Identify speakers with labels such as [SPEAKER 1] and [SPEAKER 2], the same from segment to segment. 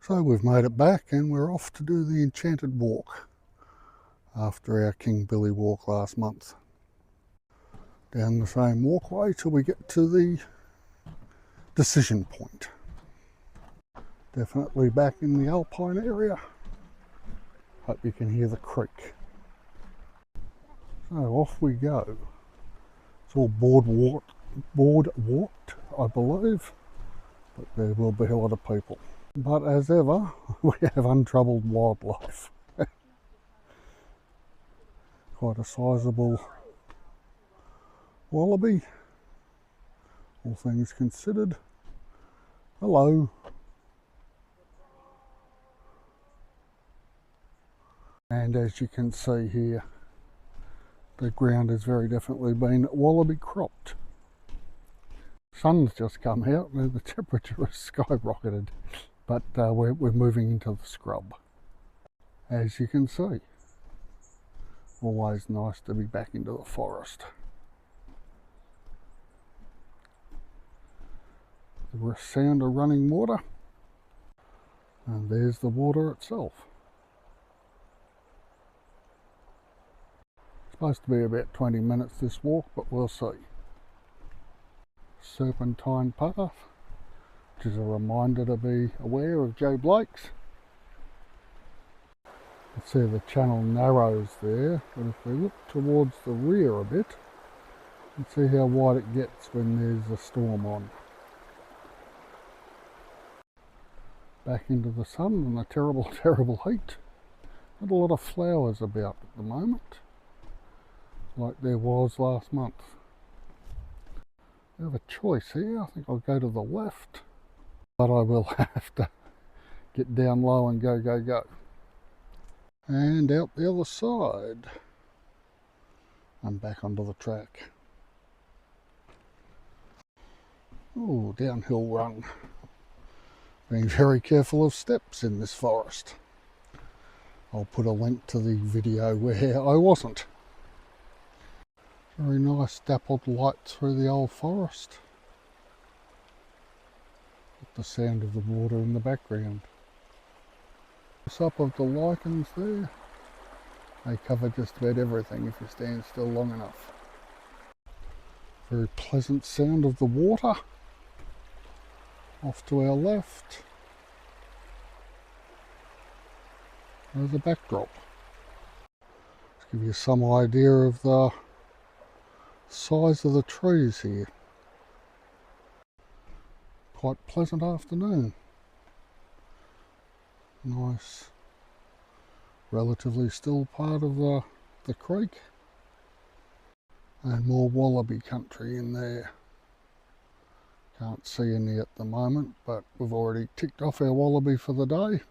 [SPEAKER 1] So we've made it back and we're off to do the Enchanted Walk after our King Billy walk last month. Down the same walkway till we get to the decision point. Definitely back in the alpine area. Hope you can hear the creek. So off we go. It's all board walked, I believe, but there will be a lot of people. But as ever, we have untroubled wildlife. Quite a sizable wallaby, all things considered. Hello. And as you can see here, the ground has very definitely been wallaby cropped. Sun's just come out and the temperature has skyrocketed, but we're moving into the scrub. As you can see, always nice to be back into the forest. The sound of running water, and there's the water itself. It's supposed to be about 20 minutes this walk, but we'll see. Serpentine path, which is a reminder to be aware of Joe Blake's. You can see the channel narrows there, but if we look towards the rear a bit, you can see how wide it gets when there's a storm on. Back into the sun and the terrible, terrible heat. Not a lot of flowers about at the moment, like there was last month. I have a choice here. I think I'll go to the left, but I will have to get down low and go, go, go. And out the other side. I'm back onto the track. Oh, downhill run. Being very careful of steps in this forest. I'll put a link to the video where I wasn't. Very nice dappled light through the old forest. With the sound of the water in the background. The top of the lichens there. They cover just about everything if you stand still long enough. Very pleasant sound of the water. Off to our left. There's a backdrop. Let's give you some idea of the size of the trees here. Quite pleasant afternoon. Nice, relatively still part of the creek. And more wallaby country in there. Can't see any at the moment, but we've already ticked off our wallaby for the day.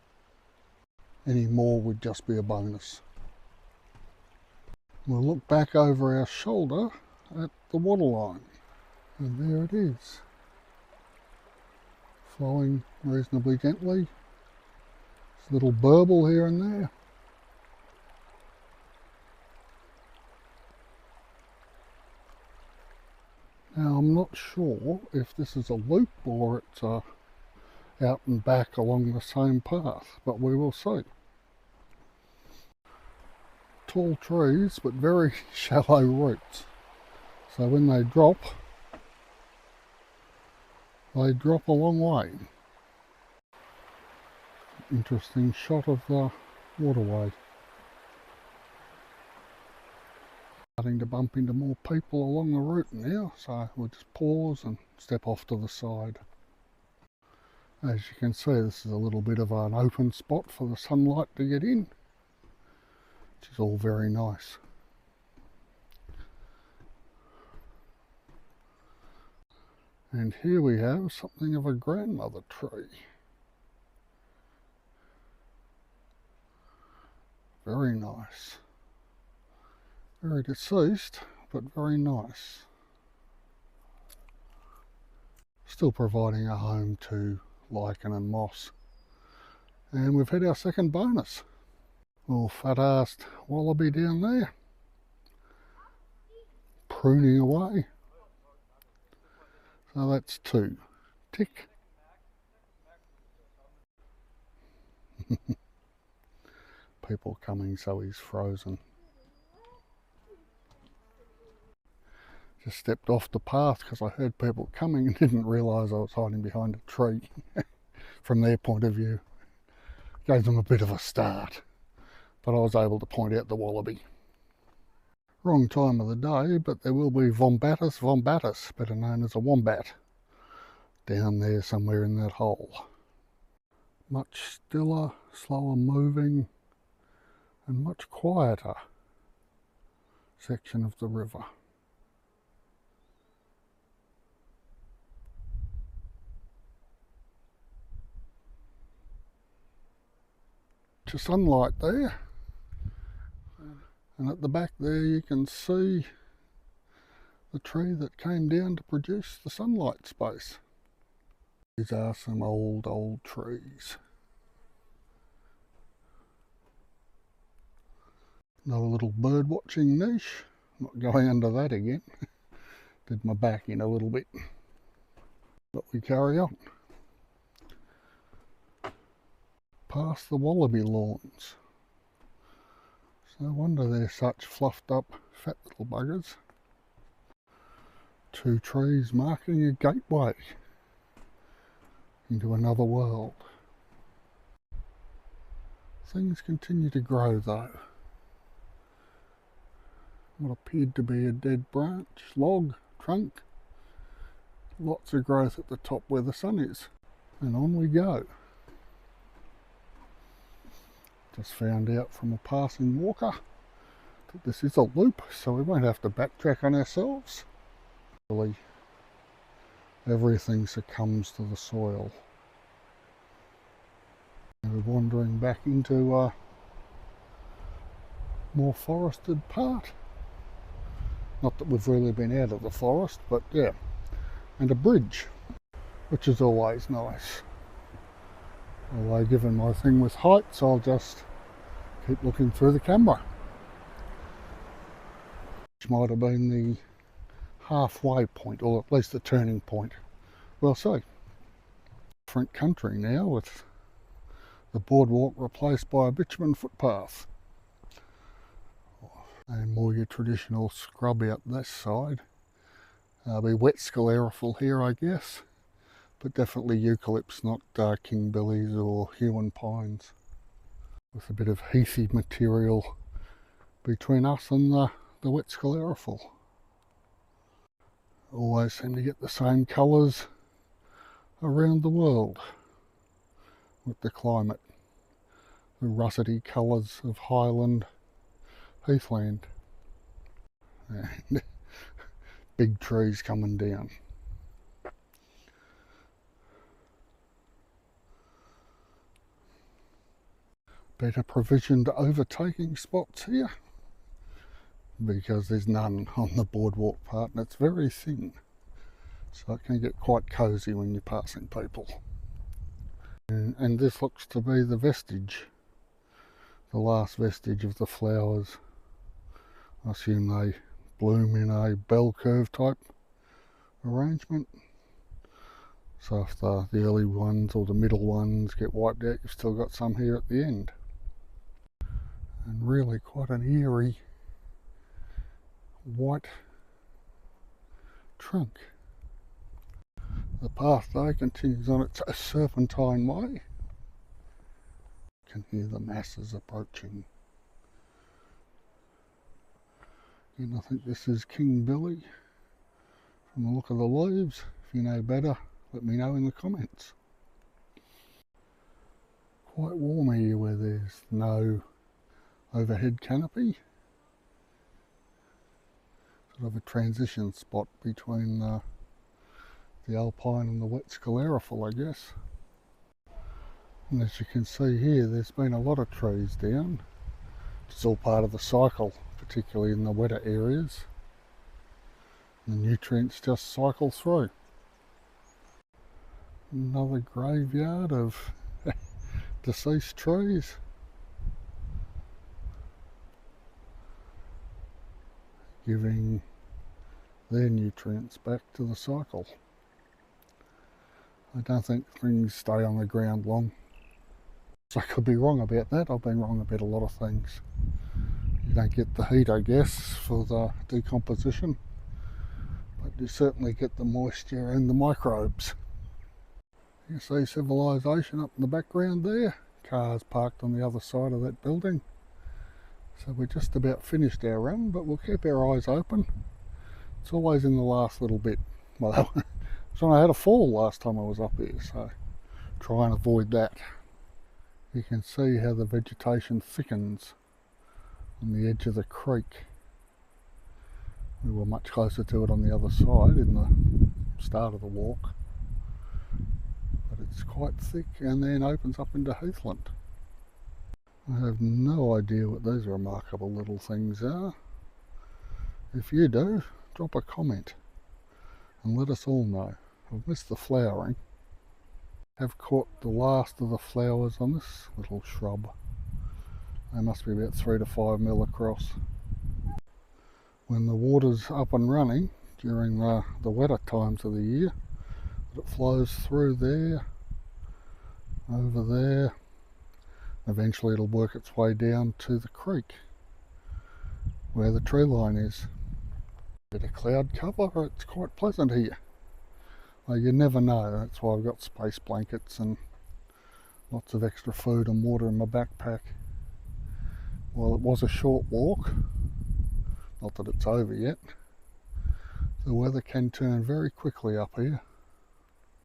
[SPEAKER 1] Any more would just be a bonus. We'll look back over our shoulder at the waterline, and there it is, flowing reasonably gently. There's a little burble here and there. Now I'm not sure if this is a loop or it's out and back along the same path, but we will see. Tall trees but very shallow roots, so when they drop a long way. Interesting shot of the waterway. Starting to bump into more people along the route now, so we'll just pause and step off to the side. As you can see, this is a little bit of an open spot for the sunlight to get in, which is all very nice. And here we have something of a grandmother tree. Very nice. Very deceased, but very nice. Still providing a home to lichen and moss. And we've had our second bonus. Little fat-assed wallaby down there. Pruning away. So that's two. Tick. People coming, so he's frozen. Just stepped off the path because I heard people coming and didn't realise I was hiding behind a tree. From their point of view, gave them a bit of a start, but I was able to point out the wallaby. Wrong time of the day, but there will be Wombatus, better known as a wombat, down there somewhere in that hole. Much stiller, slower moving, and much quieter section of the river. To sunlight there, and at the back there you can see the tree that came down to produce the sunlight space. These are some old trees. Another little bird watching niche. Not going under that again. Did my back in a little bit, but we carry on. Past the wallaby lawns. It's no wonder they're such fluffed up fat little buggers. Two trees marking a gateway into another world. Things continue to grow though. What appeared to be a dead branch, log, trunk. Lots of growth at the top where the sun is. And on we go. Just found out from a passing walker that this is a loop, so we won't have to backtrack on ourselves. Really, everything succumbs to the soil. And we're wandering back into a more forested part. Not that we've really been out of the forest, but yeah. And a bridge, which is always nice. Although given my thing with heights, I'll just keep looking through the camera. Which might have been the halfway point, or at least the turning point. We'll see. Different country now, with the boardwalk replaced by a bitumen footpath. And more your traditional scrub out this side. Be wet sclerophyll here, I guess. But definitely eucalypts, not king billies or Huon pines. With a bit of heathy material between us and the wet sclerophyll. Always seem to get the same colours around the world with the climate. The russety colours of highland heathland. And big trees coming down. Better provisioned overtaking spots here because there's none on the boardwalk part and it's very thin, so it can get quite cosy when you're passing people. And this looks to be the vestige, the last vestige of the flowers. I assume they bloom in a bell curve type arrangement. So if the early ones or the middle ones get wiped out, you've still got some here at the end. And really quite an eerie white trunk. The path though continues on its serpentine way. You can hear the masses approaching. And I think this is King Billy from the look of the leaves. If you know better, let me know in the comments. Quite warm here where there's no overhead canopy. Sort of a transition spot between the alpine and the wet sclerophyll, I guess. And as you can see here, there's been a lot of trees down. It's all part of the cycle, particularly in the wetter areas. The nutrients just cycle through. Another graveyard of deceased trees. Giving their nutrients back to the cycle. I don't think things stay on the ground long. So I could be wrong about that. I've been wrong about a lot of things. You don't get the heat, I guess, for the decomposition, but you certainly get the moisture and the microbes. You see civilization up in the background there. Cars parked on the other side of that building. So we're just about finished our run, but we'll keep our eyes open. It's always in the last little bit. Well, so I had a fall last time I was up here, so try and avoid that. You can see how the vegetation thickens on the edge of the creek. We were much closer to it on the other side in the start of the walk. But it's quite thick and then opens up into heathland. I have no idea what those remarkable little things are. If you do, drop a comment and let us all know. I've missed the flowering. Have caught the last of the flowers on this little shrub. They must be about 3 to 5 mil across. When the water's up and running during the wetter times of the year, it flows through there, over there. Eventually it'll work its way down to the creek where the tree line is. Bit of cloud cover, it's quite pleasant here. Well, you never know, that's why I've got space blankets and lots of extra food and water in my backpack. Well, it was a short walk, not that it's over yet. The weather can turn very quickly up here.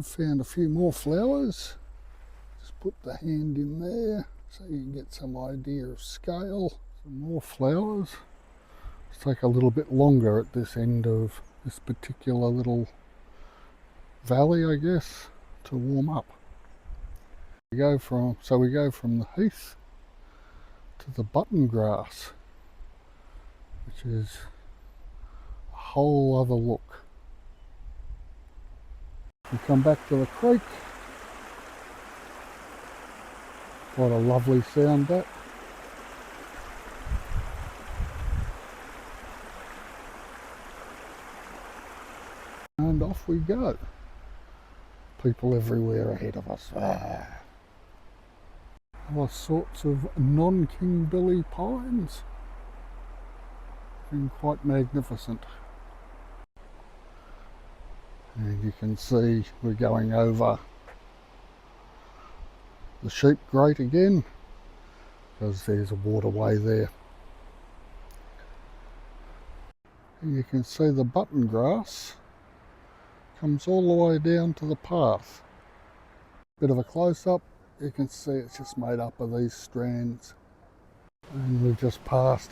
[SPEAKER 1] I've found a few more flowers. Just put the hand in there so you can get some idea of scale. Some more flowers. It's take a little bit longer at this end of this particular little valley, I guess, to warm up. We go from the heath to the button grass, which is a whole other look. We come back to the creek. Quite a lovely sound that. And off we go. People everywhere ahead of us. All sorts of non-king-billy pines. And quite magnificent. And you can see we're going over the sheep grate again, because there's a waterway there. And you can see the button grass comes all the way down to the path. Bit of a close-up, you can see it's just made up of these strands. And we've just passed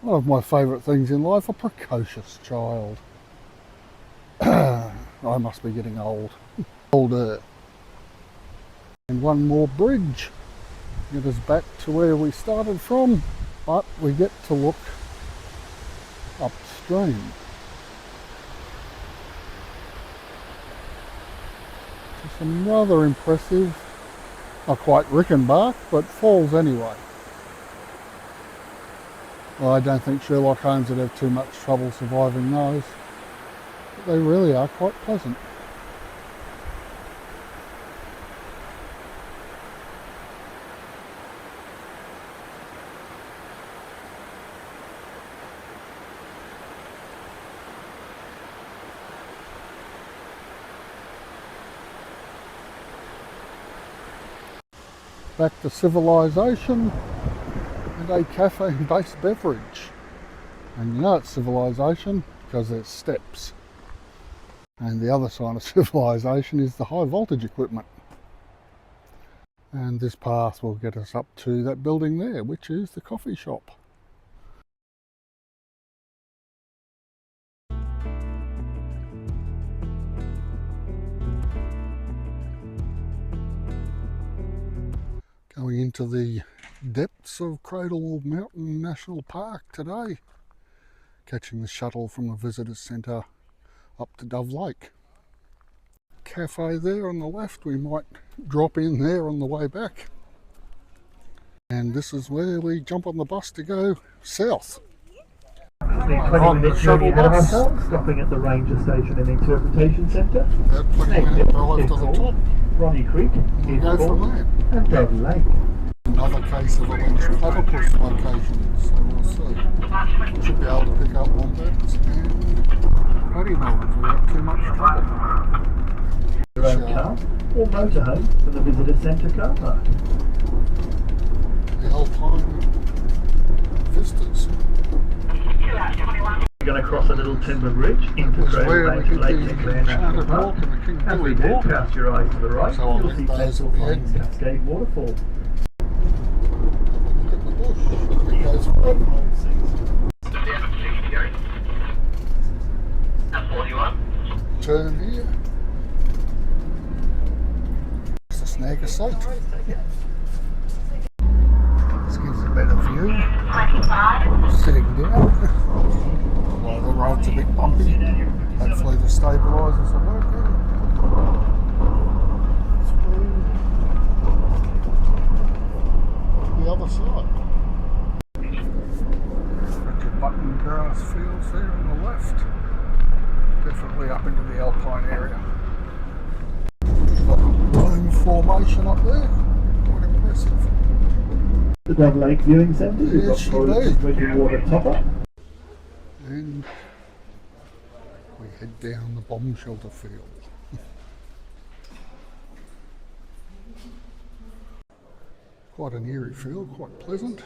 [SPEAKER 1] one of my favourite things in life, a precocious child. I must be getting old. Older. And one more bridge to get us back to where we started from, but we get to look upstream. Some rather impressive, not quite Rickenbach, but falls anyway. Well, I don't think Sherlock Holmes would have too much trouble surviving those, but they really are quite pleasant. Back to civilization and a cafe-based beverage. And you know it's civilization because there's steps. And the other sign of civilization is the high voltage equipment. And this path will get us up to that building there, which is the coffee shop. Going into the depths of Cradle Mountain National Park today, catching the shuttle from the visitor centre up to Dove Lake. Cafe there on the left, we might drop in there on the way back. And this is where we jump on the bus to go south.
[SPEAKER 2] On the shuttle bus, stopping at the ranger station and interpretation centre.
[SPEAKER 1] About 20-minute drive to the top.
[SPEAKER 2] Ronnie Creek,
[SPEAKER 1] We'll go
[SPEAKER 2] Eastbourne,
[SPEAKER 1] from there.
[SPEAKER 2] and Dove Lake.
[SPEAKER 1] Another case of alleged platypus locations, so we'll see. Should be able to pick up wombats and paddy melons without too much trouble.
[SPEAKER 2] Your own car or motorhome for the visitor centre car park.
[SPEAKER 1] The Alpine vistas.
[SPEAKER 2] We're going to cross a little timber bridge into
[SPEAKER 1] That's
[SPEAKER 2] Cradle
[SPEAKER 1] where we
[SPEAKER 2] Mountain
[SPEAKER 1] did
[SPEAKER 2] Lake
[SPEAKER 1] the
[SPEAKER 2] Nicolet National
[SPEAKER 1] Enchanted Walk
[SPEAKER 2] Park.
[SPEAKER 1] and the King
[SPEAKER 2] As
[SPEAKER 1] Billy
[SPEAKER 2] we do,
[SPEAKER 1] Walk.
[SPEAKER 2] cast your eyes to the right,
[SPEAKER 1] So I'll
[SPEAKER 2] you'll
[SPEAKER 1] leave
[SPEAKER 2] see
[SPEAKER 1] those
[SPEAKER 2] Pencil
[SPEAKER 1] at the
[SPEAKER 2] Plains
[SPEAKER 1] end.
[SPEAKER 2] Cascade Waterfall.
[SPEAKER 1] Look at the bush as it goes through. Turn here. Just a snag of sight. This gives a better view. Sitting down. Well, the road's a bit bumpy. Hopefully the stabilisers are working. Through the other side. Got your button grass fields there on the left. Definitely up into the Alpine area. Got dome formation up there. Quite impressive.
[SPEAKER 2] The Dove Lake Viewing Centre, we've got
[SPEAKER 1] Yes, you
[SPEAKER 2] toilets
[SPEAKER 1] do.
[SPEAKER 2] and drinking water top-up.
[SPEAKER 1] And we head down the bomb shelter field. Quite an eerie field, quite pleasant.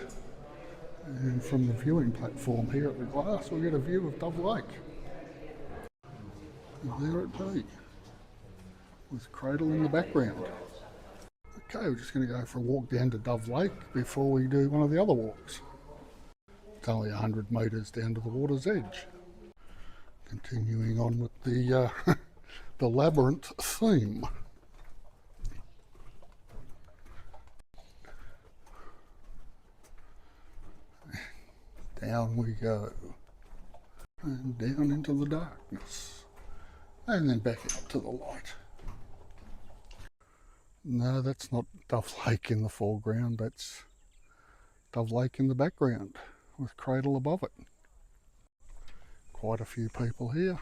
[SPEAKER 1] And from the viewing platform here at the glass, we get a view of Dove Lake. And there it be, with Cradle in the background. Okay, we're just going to go for a walk down to Dove Lake before we do one of the other walks. It's only 100 metres down to the water's edge. Continuing on with the the labyrinth theme. Down we go, and down into the darkness, and then back out to the light. No, that's not Dove Lake in the foreground, that's Dove Lake in the background, with Cradle above it. Quite a few people here,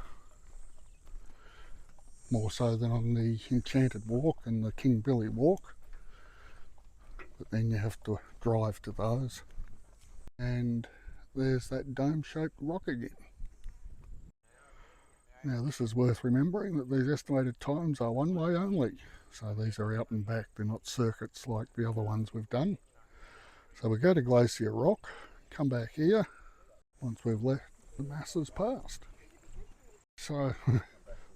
[SPEAKER 1] more so than on the Enchanted Walk and the King Billy Walk, but then you have to drive to those. And there's that dome-shaped rock again. Now this is worth remembering that these estimated times are one way only. So these are out and back, they're not circuits like the other ones we've done. So we go to Glacier Rock, come back here once we've left the masses past. So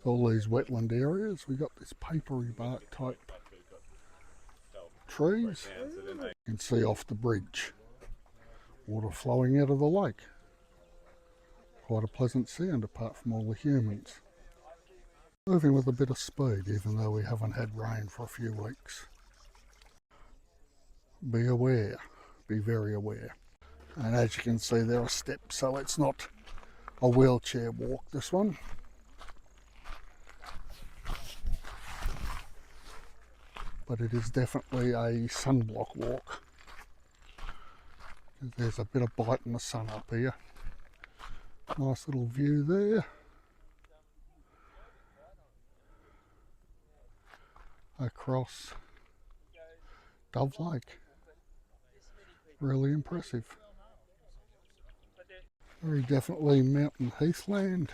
[SPEAKER 1] all these wetland areas, we've got this papery bark type trees. You can see off the bridge. Water flowing out of the lake. Quite a pleasant sound apart from all the humans. Moving with a bit of speed even though we haven't had rain for a few weeks. Be aware, be very aware. And as you can see there are steps, so it's not a wheelchair walk, this one. But it is definitely a sunblock walk. There's a bit of bite in the sun up here. Nice little view there. Across Dove Lake. Really impressive. Very definitely mountain heathland.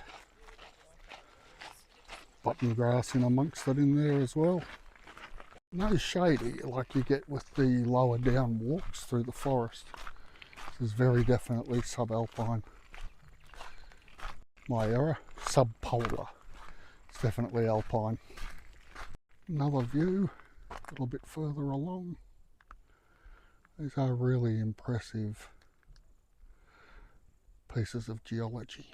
[SPEAKER 1] Button grass in amongst it in there as well. No shady like you get with the lower down walks through the forest. This is very definitely subalpine. My error, subpolar. It's definitely alpine. Another view, a little bit further along. These are really impressive pieces of geology.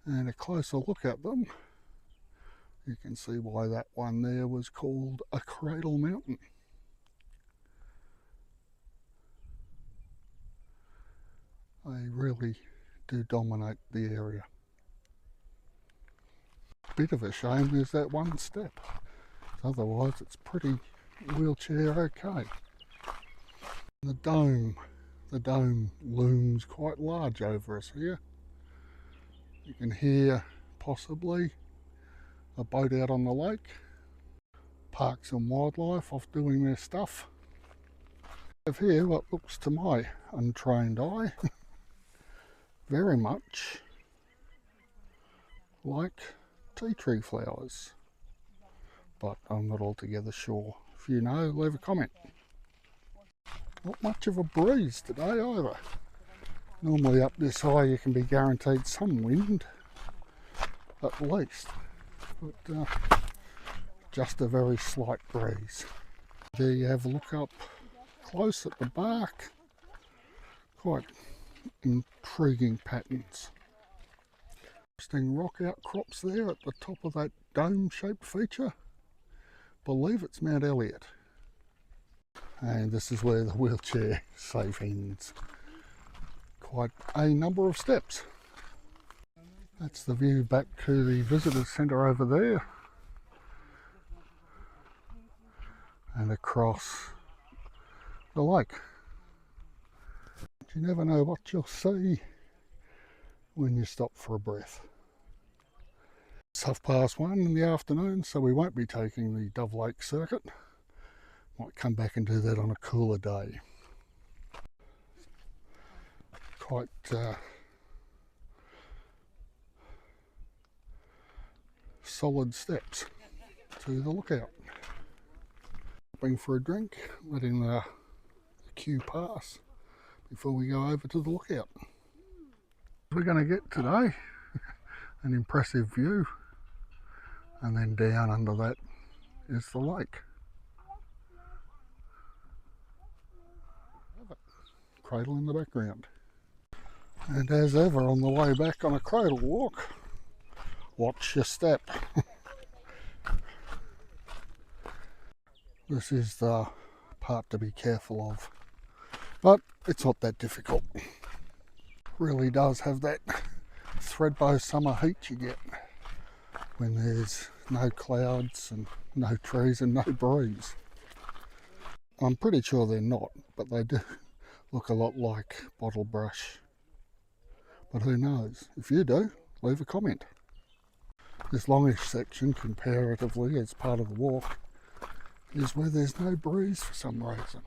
[SPEAKER 1] And a closer look at them, you can see why that one there was called a Cradle Mountain. They really do dominate the area. Bit of a shame there's that one step. Otherwise it's pretty wheelchair okay. The dome looms quite large over us here. You can hear possibly a boat out on the lake. Parks and wildlife off doing their stuff. I have here what looks to my untrained eye very much like tea tree flowers, but I'm not altogether sure. If you know, leave a comment. Not much of a breeze today either. Normally up this high you can be guaranteed some wind at least, but just a very slight breeze. There you have a look up close at the bark. Quite intriguing patterns. Interesting rock outcrops there at the top of that dome-shaped feature. Believe it's Mount Elliot. And this is where the wheelchair safe ends. Quite a number of steps. That's the view back to the visitor centre over there. And across the lake. You never know what you'll see when you stop for a breath. It's 1:30 in the afternoon, so we won't be taking the Dove Lake circuit. Might come back and do that on a cooler day. Quite solid steps to the lookout. Stopping for a drink, letting the queue pass before we go over to the lookout. We're going to get today an impressive view, and then down under that is the lake. Cradle in the background. And as ever on the way back on a cradle walk, watch your step. This is the part to be careful of, but it's not that difficult. Really does have that threadbow summer heat you get when there's no clouds and no trees and no breeze. I'm pretty sure they're not, but they do look a lot like bottle brush. But who knows? If you do, leave a comment. This longish section, comparatively as part of the walk, is where there's no breeze for some reason.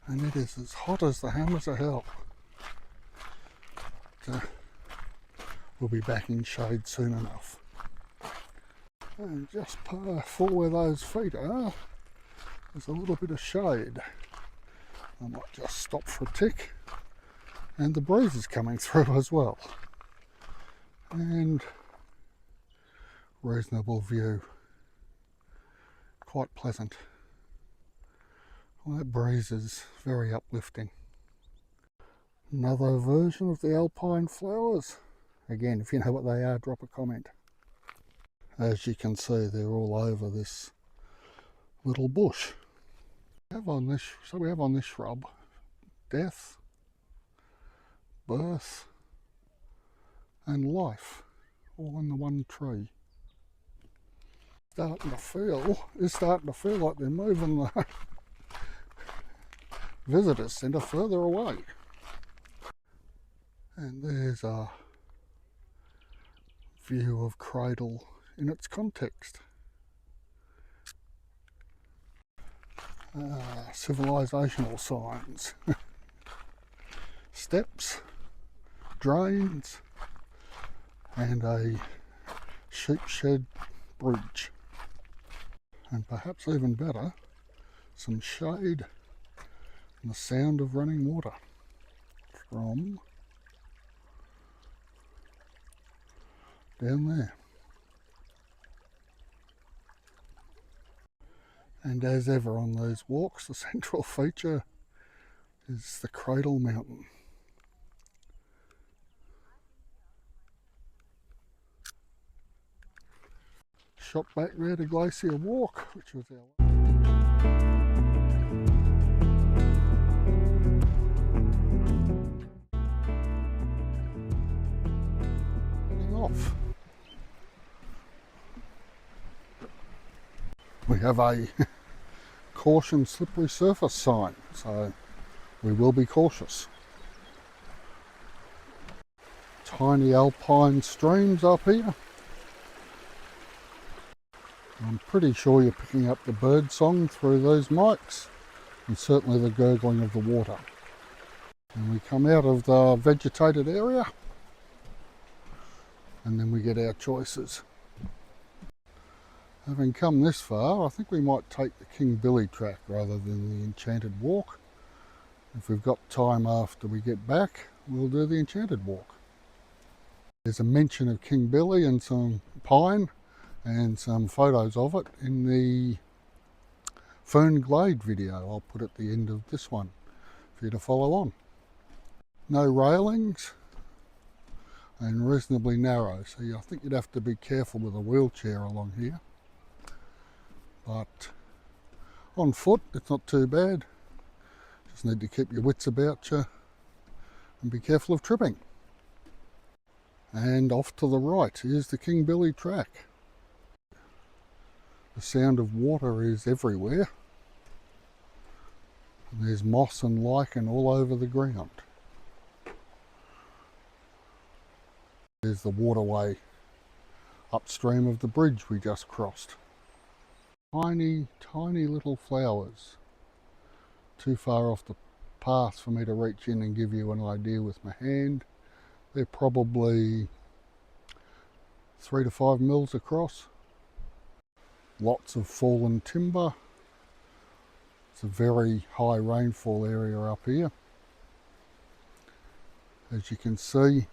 [SPEAKER 1] And it is as hot as the hammers of hell. We'll be back in shade soon enough. And just for where those feet are, there's a little bit of shade. I might just stop for a tick. And the breeze is coming through as well. And reasonable view. Quite pleasant. Well, that breeze is very uplifting. Another version of the alpine flowers. Again, if you know what they are, drop a comment. As you can see, they're all over this little bush. We have on this shrub death, birth and life, all in the one tree. It's starting to feel like they're moving the visitor centre further away. And there's a view of Cradle in its context. Civilisational signs. Steps, drains, and a sheep shed bridge. And perhaps even better, some shade and the sound of running water from down there. And as ever on those walks, the central feature is the Cradle Mountain. Shot back there to Glacier Walk, which was our... off. We have a caution slippery surface sign, so we will be cautious. Tiny alpine streams up here. I'm pretty sure you're picking up the bird song through those mics, and certainly the gurgling of the water. And we come out of the vegetated area, and then we get our choices. Having come this far, I think we might take the King Billy track rather than the Enchanted Walk. If we've got time after we get back, we'll do the Enchanted Walk. There's a mention of King Billy and some pine and some photos of it in the Fern Glade video I'll put at the end of this one for you to follow on. No railings and reasonably narrow, so I think you'd have to be careful with a wheelchair along here. But on foot it's not too bad. Just need to keep your wits about you and be careful of tripping. And off to the right is the King Billy track. The sound of water is everywhere. And there's moss and lichen all over the ground. There's the waterway upstream of the bridge we just crossed. Tiny, tiny little flowers. Too far off the path for me to reach in and give you an idea with my hand. They're probably 3 to 5 mils across. Lots of fallen timber. It's a very high rainfall area up here. As you can see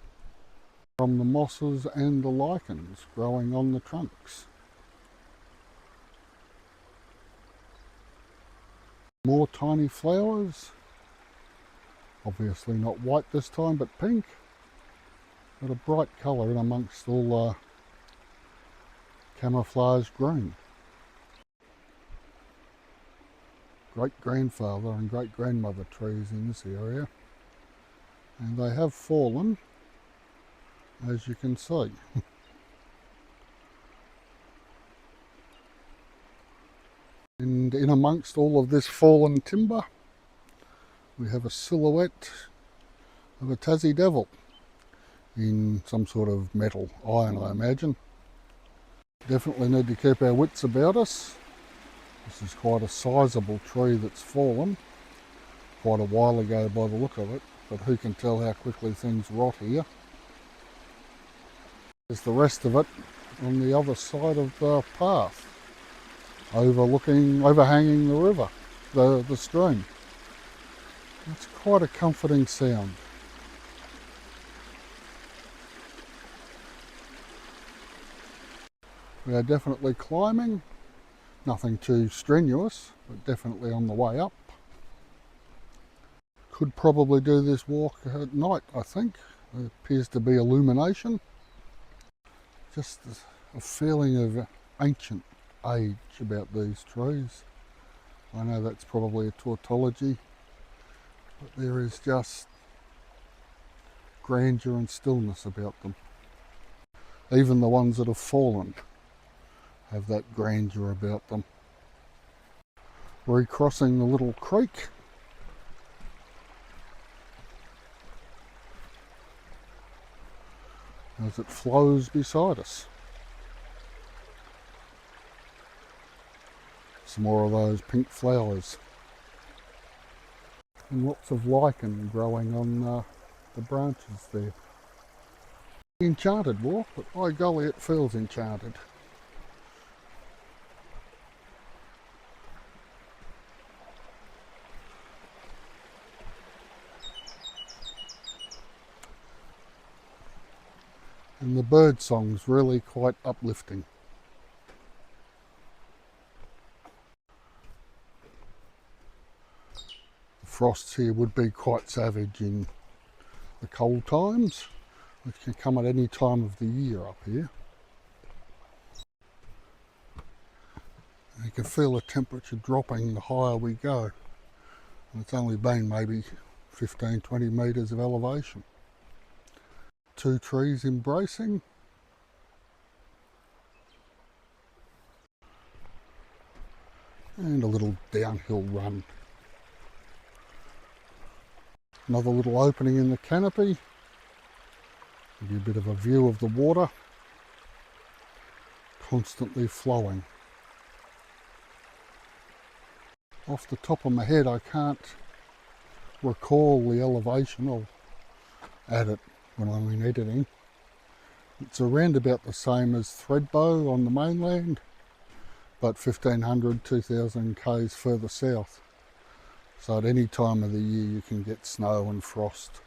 [SPEAKER 1] from the mosses and the lichens growing on the trunks. More tiny flowers. Obviously not white this time, but pink. Got a bright colour in amongst all the camouflage green. Great-grandfather and great-grandmother trees in this area, and they have fallen, as you can see. And in amongst all of this fallen timber, we have a silhouette of a Tassie devil in some sort of metal iron, I imagine. Definitely need to keep our wits about us. This is quite a sizable tree that's fallen quite a while ago by the look of it, but who can tell how quickly things rot here. There's the rest of it on the other side of the path, overhanging the river, the stream. It's quite a comforting sound. We are definitely climbing, nothing too strenuous, but definitely on the way up. Could probably do this walk at night, I think. There appears to be illumination. Just a feeling of ancient age about these trees. I know that's probably a tautology, but there is just grandeur and stillness about them. Even the ones that have fallen have that grandeur about them. Recrossing the little creek. As it flows beside us. Some more of those pink flowers. And lots of lichen growing on the branches there. Enchanted walk, but by golly it feels enchanted. And the bird song's really quite uplifting. The frosts here would be quite savage in the cold times, which can come at any time of the year up here. You can feel the temperature dropping the higher we go. And it's only been maybe 15-20 metres of elevation. Two trees embracing. And a little downhill run. Another little opening in the canopy. Give you a bit of a view of the water. Constantly flowing Off the top of my head, I can't recall the elevation. I'll add it when I'm in editing. It's around about the same as Thredbo on the mainland, but 1500, 2000 k's further south. So at any time of the year you can get snow and frost.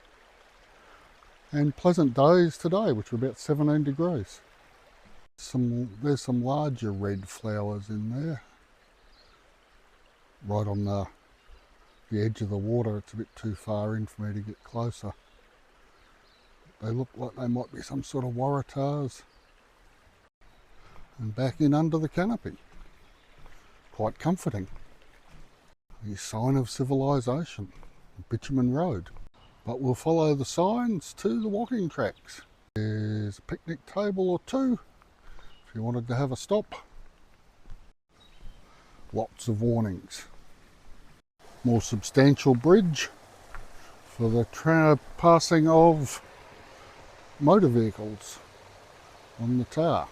[SPEAKER 1] And pleasant days today, which are about 17 degrees. There's some larger red flowers in there. Right on the edge of the water, it's a bit too far in for me to get closer. They look like they might be some sort of waratahs. And back in under the canopy. Quite comforting. A sign of civilization, bitumen road. But we'll follow the signs to the walking tracks. There's a picnic table or two if you wanted to have a stop. Lots of warnings. More substantial bridge for the passing of motor vehicles on the tar.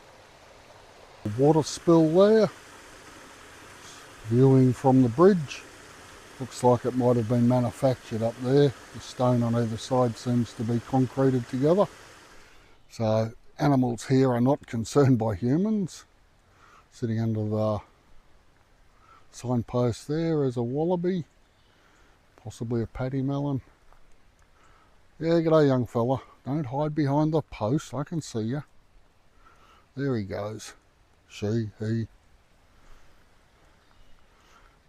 [SPEAKER 1] The water spill there. Viewing from the bridge. Looks like it might have been manufactured up there. The stone on either side seems to be concreted together. So animals here are not concerned by humans. Sitting under the signpost there is a wallaby, possibly a paddy melon. Yeah, g'day young fella. Don't hide behind the post, I can see you. There he goes. She, he.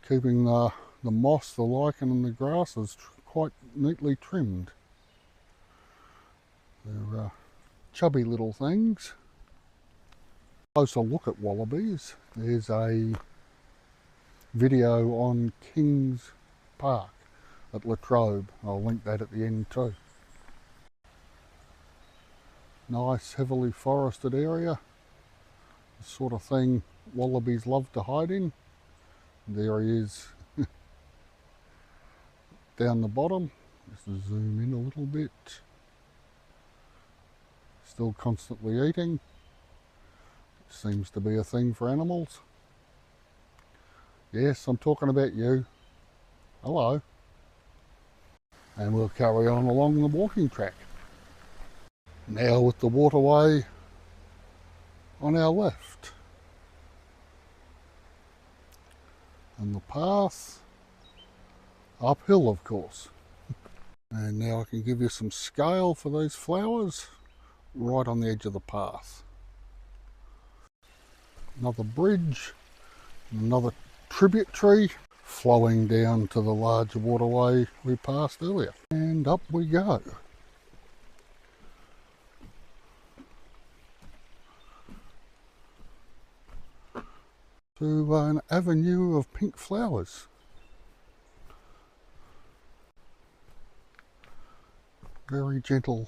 [SPEAKER 1] Keeping the moss, the lichen and the grasses quite neatly trimmed. They're chubby little things. Closer look at wallabies. There's a video on Kings Park at Latrobe. I'll link that at the end too. Nice heavily forested area. The sort of thing wallabies love to hide in. There he is down the bottom. Just to zoom in a little bit. Still constantly eating. Seems to be a thing for animals. Yes, I'm talking about you. Hello. And we'll carry on along the walking track. Now with the waterway on our left. And the path uphill, of course. And now I can give you some scale for these flowers right on the edge of the path. Another bridge, another tributary flowing down to the larger waterway we passed earlier. And up we go. To an avenue of pink flowers. Very gentle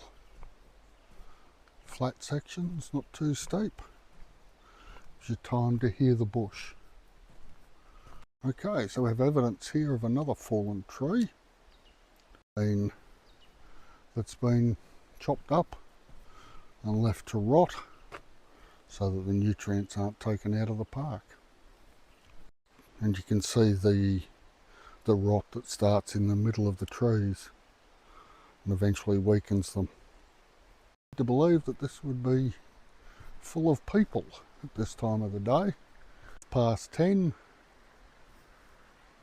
[SPEAKER 1] flat sections, not too steep. Gives you time to hear the bush. Okay, so we have evidence here of another fallen tree that's been chopped up and left to rot so that the nutrients aren't taken out of the park. And you can see the rot that starts in the middle of the trees and eventually weakens them. To believe that this would be full of people at this time of the day. Past 10.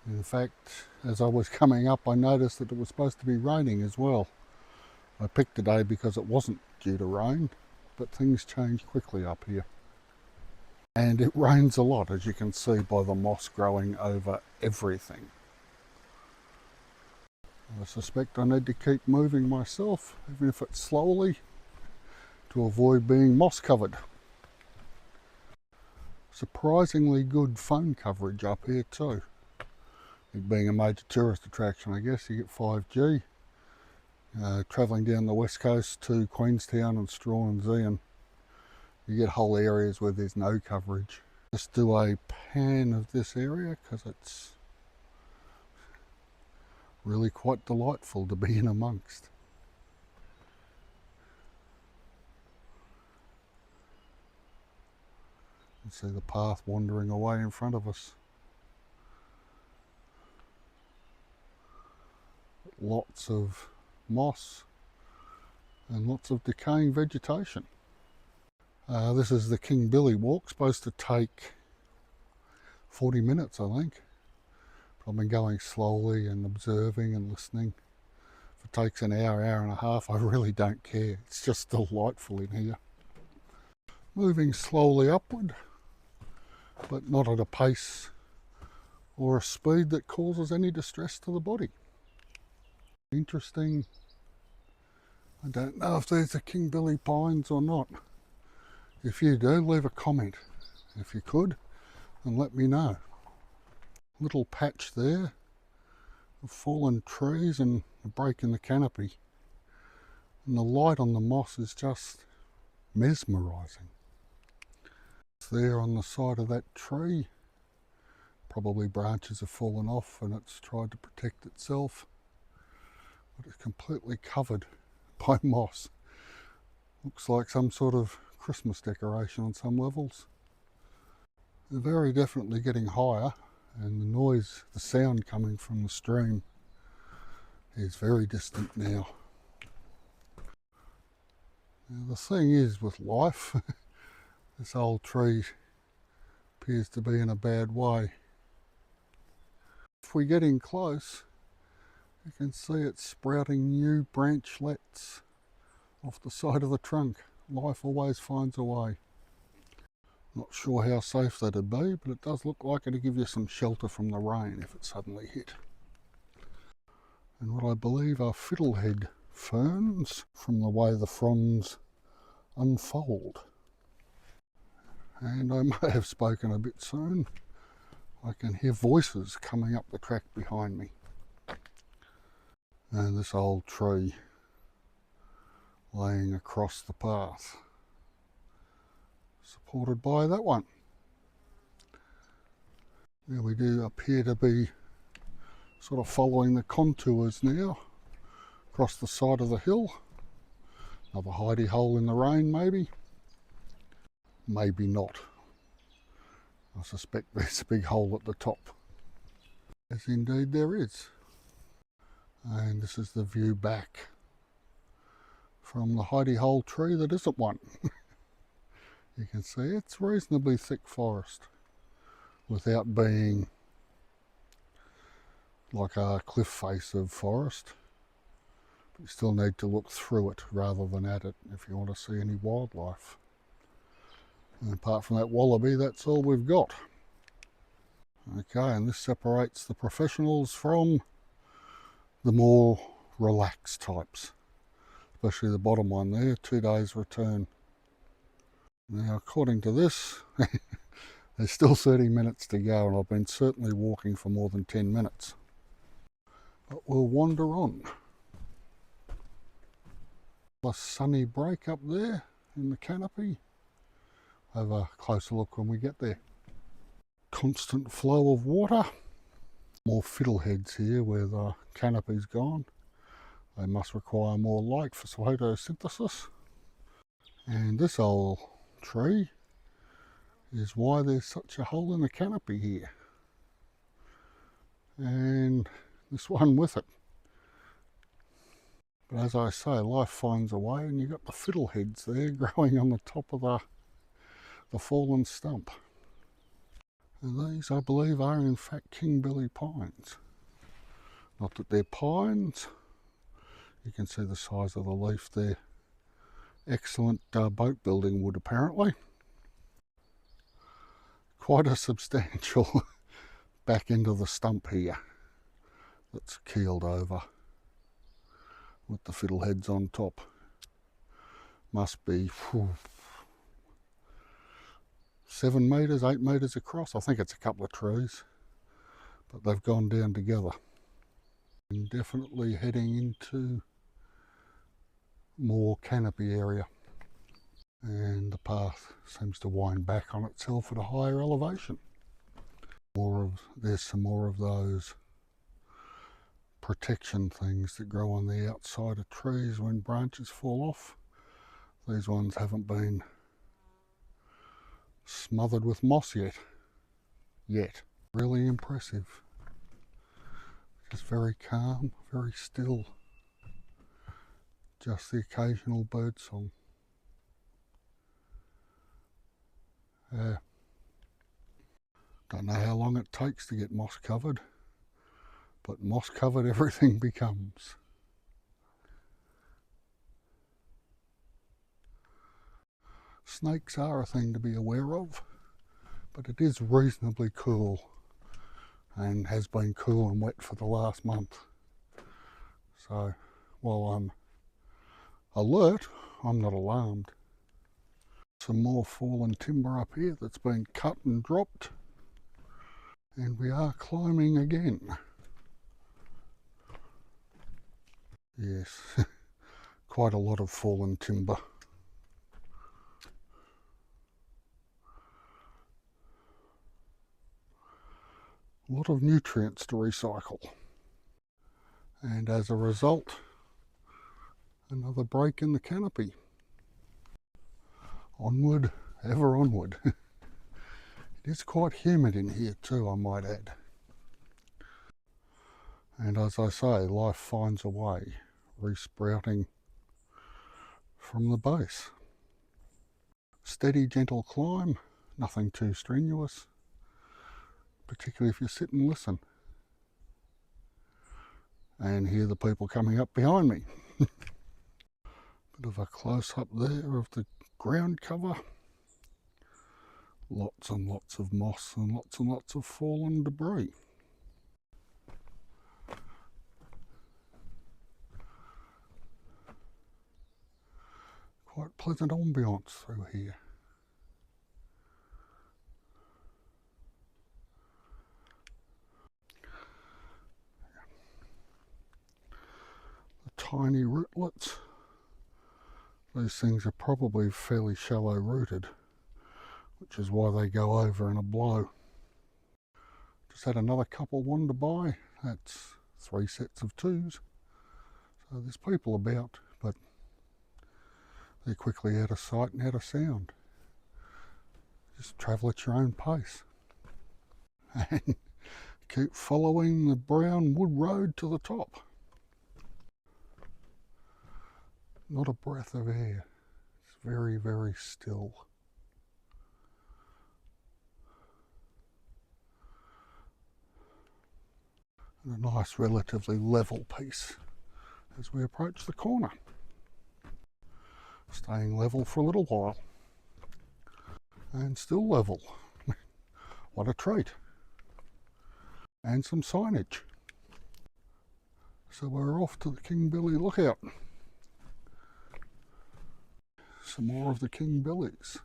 [SPEAKER 1] In fact, as I was coming up, I noticed that it was supposed to be raining as well. I picked today because it wasn't due to rain, but things change quickly up here. And it rains a lot, as you can see by the moss growing over everything. I suspect I need to keep moving myself, even if it's slowly, to avoid being moss covered. Surprisingly good phone coverage up here too. It being a major tourist attraction, I guess. You get 5G. Travelling down the west coast to Queenstown and Straw and Zeehan, you get whole areas where there's no coverage. Just do a pan of this area because it's really quite delightful to be in amongst. You see the path wandering away in front of us. lots of moss and lots of decaying vegetation. This is the King Billy walk, supposed to take 40 minutes I think. But I've been going slowly and observing and listening. If it takes an hour, hour and a half, I really don't care. It's just delightful in here. Moving slowly upward, but not at a pace or a speed that causes any distress to the body. Interesting. I don't know if these are King Billy pines or not. If you do, leave a comment if you could and let me know. Little patch there of fallen trees and a break in the canopy, and the light on the moss is just mesmerising. It's there on the side of that tree. Probably branches have fallen off and it's tried to protect itself, but it's completely covered by moss. Looks like some sort of Christmas decoration on some levels. They're very definitely getting higher, and the noise, the sound coming from the stream is very distant now. Now the thing is with life, this old tree appears to be in a bad way. If we get in close, you can see it's sprouting new branchlets off the side of the trunk. Life always finds a way. Not sure how safe that'd be, but it does look like it'd give you some shelter from the rain if it suddenly hit. And what I believe are fiddlehead ferns from the way the fronds unfold. And I may have spoken a bit soon. I can hear voices coming up the track behind me. And this old tree laying across the path, supported by that one. Now we do appear to be sort of following the contours now across the side of the hill. Another hidey hole in the rain maybe. Maybe not. I suspect there's a big hole at the top. Yes, indeed there is. And this is the view back from the hidey hole tree that isn't one. You can see it's reasonably thick forest without being like a cliff face of forest. But you still need to look through it rather than at it if you want to see any wildlife. And apart from that wallaby, that's all we've got. Okay, and this separates the professionals from the more relaxed types. Especially the bottom one there, 2 days return. Now according to this, there's still 30 minutes to go, and I've been certainly walking for more than 10 minutes. But we'll wander on. A sunny break up there in the canopy. Have a closer look when we get there. Constant flow of water. More fiddleheads here where the canopy's gone. They must require more light for photosynthesis. And this old tree is why there's such a hole in the canopy here. And this one with it. But as I say, life finds a way, and you've got the fiddleheads there growing on the top of the fallen stump. And these, I believe, are in fact King Billy pines. Not that they're pines. You can see the size of the leaf there. Excellent boat building wood apparently. Quite a substantial back end of the stump here that's keeled over with the fiddleheads on top. Must be 7 metres, 8 metres across. I think it's a couple of trees, but they've gone down together. And definitely heading into more canopy area, and the path seems to wind back on itself at a higher elevation. There's some more of those protection things that grow on the outside of trees when branches fall off. These ones haven't been smothered with moss yet. Really impressive. Just very calm, very still. Just the occasional bird song. Don't know how long it takes to get moss covered, but moss covered everything becomes. Snakes are a thing to be aware of, but it is reasonably cool and has been cool and wet for the last month. So while I'm alert, I'm not alarmed. Some more fallen timber up here that's been cut and dropped, and we are climbing again. Yes, quite a lot of fallen timber. A lot of nutrients to recycle, and as a result, another break in the canopy. Onward, ever onward. It is quite humid in here too, I might add. And as I say, life finds a way, resprouting from the base. Steady, gentle climb, nothing too strenuous, particularly if you sit and listen and hear the people coming up behind me. Bit of a close-up there of the ground cover. Lots and lots of moss and lots of fallen debris. Quite pleasant ambience through here. The tiny rootlets. These things are probably fairly shallow rooted, which is why they go over in a blow. Just had another couple wander by. That's 3 sets of 2s. So there's people about, but they're quickly out of sight and out of sound. Just travel at your own pace. And keep following the brown wood road to the top. Not a breath of air. It's very, very still. And a nice, relatively level piece as we approach the corner. Staying level for a little while. And still level. What a treat. And some signage. So we're off to the King Billy lookout. Some more of the King Billies.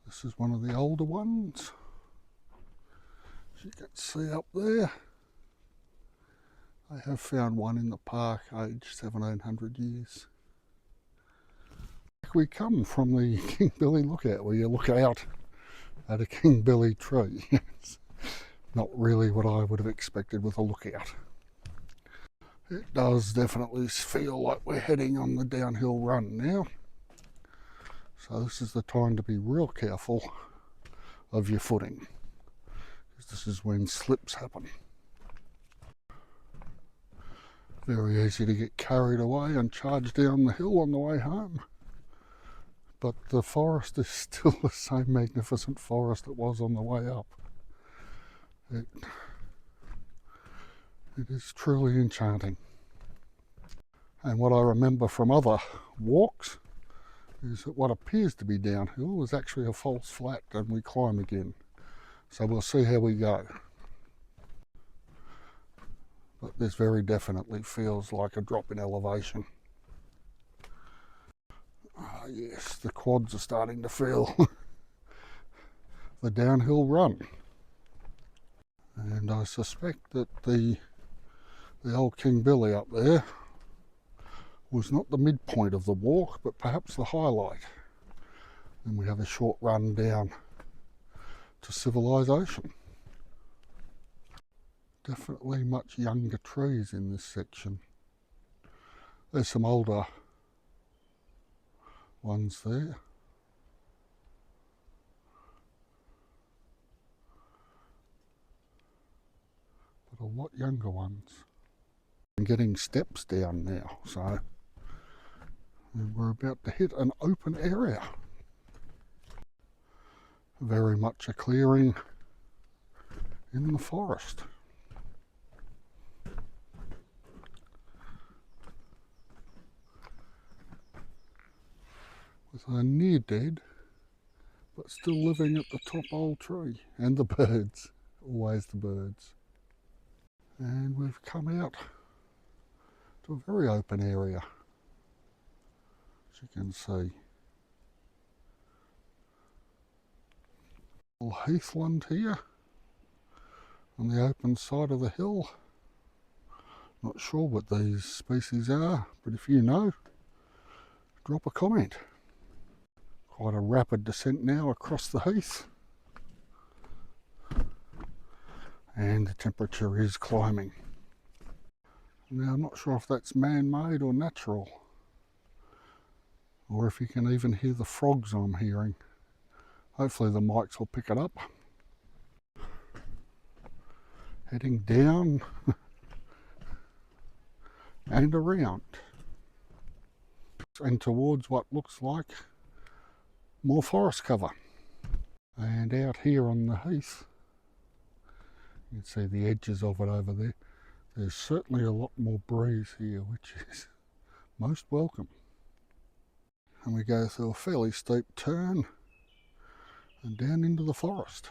[SPEAKER 1] This is one of the older ones. As you can see up there, I have found one in the park aged 1700 years. We come from the King Billy lookout, where you look out at a King Billy tree. It's not really what I would have expected with a lookout. It does definitely feel like we're heading on the downhill run now. So this is the time to be real careful of your footing, because this is when slips happen. Very easy to get carried away and charge down the hill on the way home. But the forest is still the same magnificent forest it was on the way up. It is truly enchanting. And what I remember from other walks is that what appears to be downhill is actually a false flat, and we climb again. So we'll see how we go. But this very definitely feels like a drop in elevation. Ah, yes, the quads are starting to feel the downhill run. And I suspect that the old King Billy up there was not the midpoint of the walk, but perhaps the highlight. And we have a short run down to civilization. Definitely much younger trees in this section. There's some older ones there. But a lot younger ones. I'm getting steps down now, so we're about to hit an open area. Very much a clearing in the forest. With a near dead, but still living at the top old tree. And the birds, always the birds. And we've come out to a very open area, as you can see. Little heathland here on the open side of the hill. Not sure what these species are, but if you know, drop a comment. Quite a rapid descent now across the heath, and the temperature is climbing. Now I'm not sure if that's man-made or natural, or if you can even hear the frogs I'm hearing. Hopefully the mics will pick it up. Heading down and around and towards what looks like more forest cover. And out here on the heath, you can see the edges of it over there. There's certainly a lot more breeze here, which is most welcome. And we go through a fairly steep turn and down into the forest.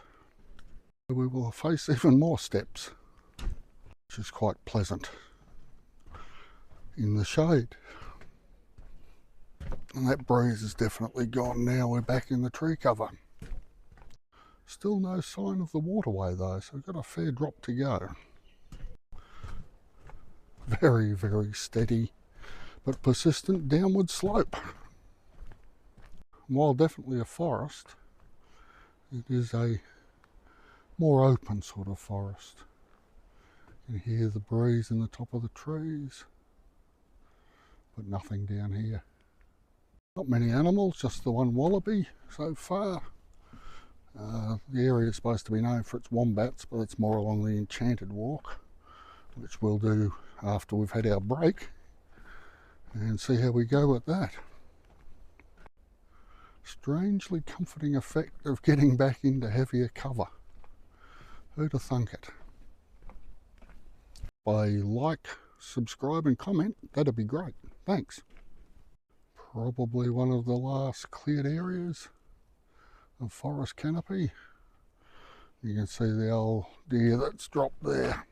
[SPEAKER 1] We will face even more steps, which is quite pleasant in the shade. And that breeze is definitely gone now. We're back in the tree cover. Still no sign of the waterway though, so we've got a fair drop to go. Very, very steady but persistent downward slope. While definitely a forest, it is a more open sort of forest. You can hear the breeze in the top of the trees, but nothing down here. Not many animals, just the one wallaby so far. The area is supposed to be known for its wombats, but it's more along the Enchanted Walk, which we'll do after we've had our break and see how we go with that. Strangely comforting effect of getting back into heavier cover. Who'd have thunk it? By like, subscribe and comment, that'd be great. Thanks. Probably one of the last cleared areas of forest canopy. You can see the old deer that's dropped there.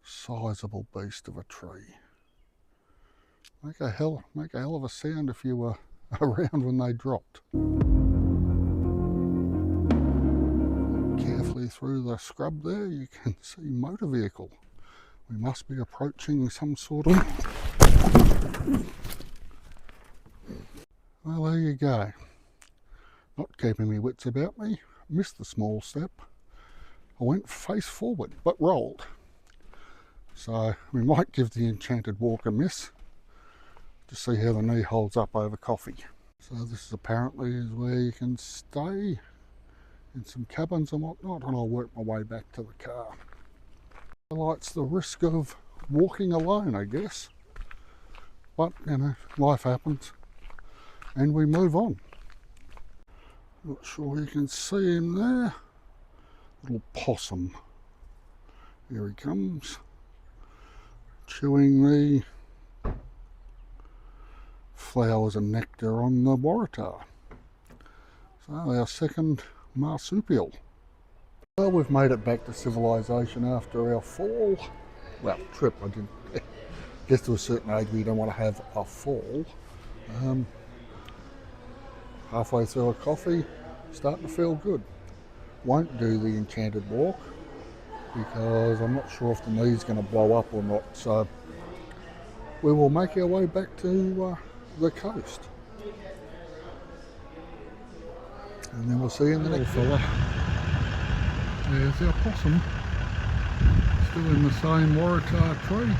[SPEAKER 1] Sizable beast of a tree. Make a hell of a sound if you were around when they dropped. Carefully through the scrub there you can see motor vehicle. We must be approaching some sort of... Well, there you go. Not keeping me wits about me. Missed the small step. I went face forward but rolled. So we might give the Enchanted Walk a miss to see how the knee holds up over coffee. So this is apparently where you can stay in some cabins and whatnot, and I'll work my way back to the car. Highlights the risk of walking alone, I guess. But, you know, life happens and we move on. Not sure you can see him there. Little possum. Here he comes. Chewing the flowers and nectar on the waratah. So our second marsupial. Well, we've made it back to civilization after our fall. Well, trip. I didn't get to a certain age where you don't want to have a fall. Halfway through a coffee, starting to feel good. Won't do the Enchanted Walk because I'm not sure if the knee's going to blow up or not. So we will make our way back to the coast. And then we'll see you in the next fella. There's our possum, still in the same waratah tree.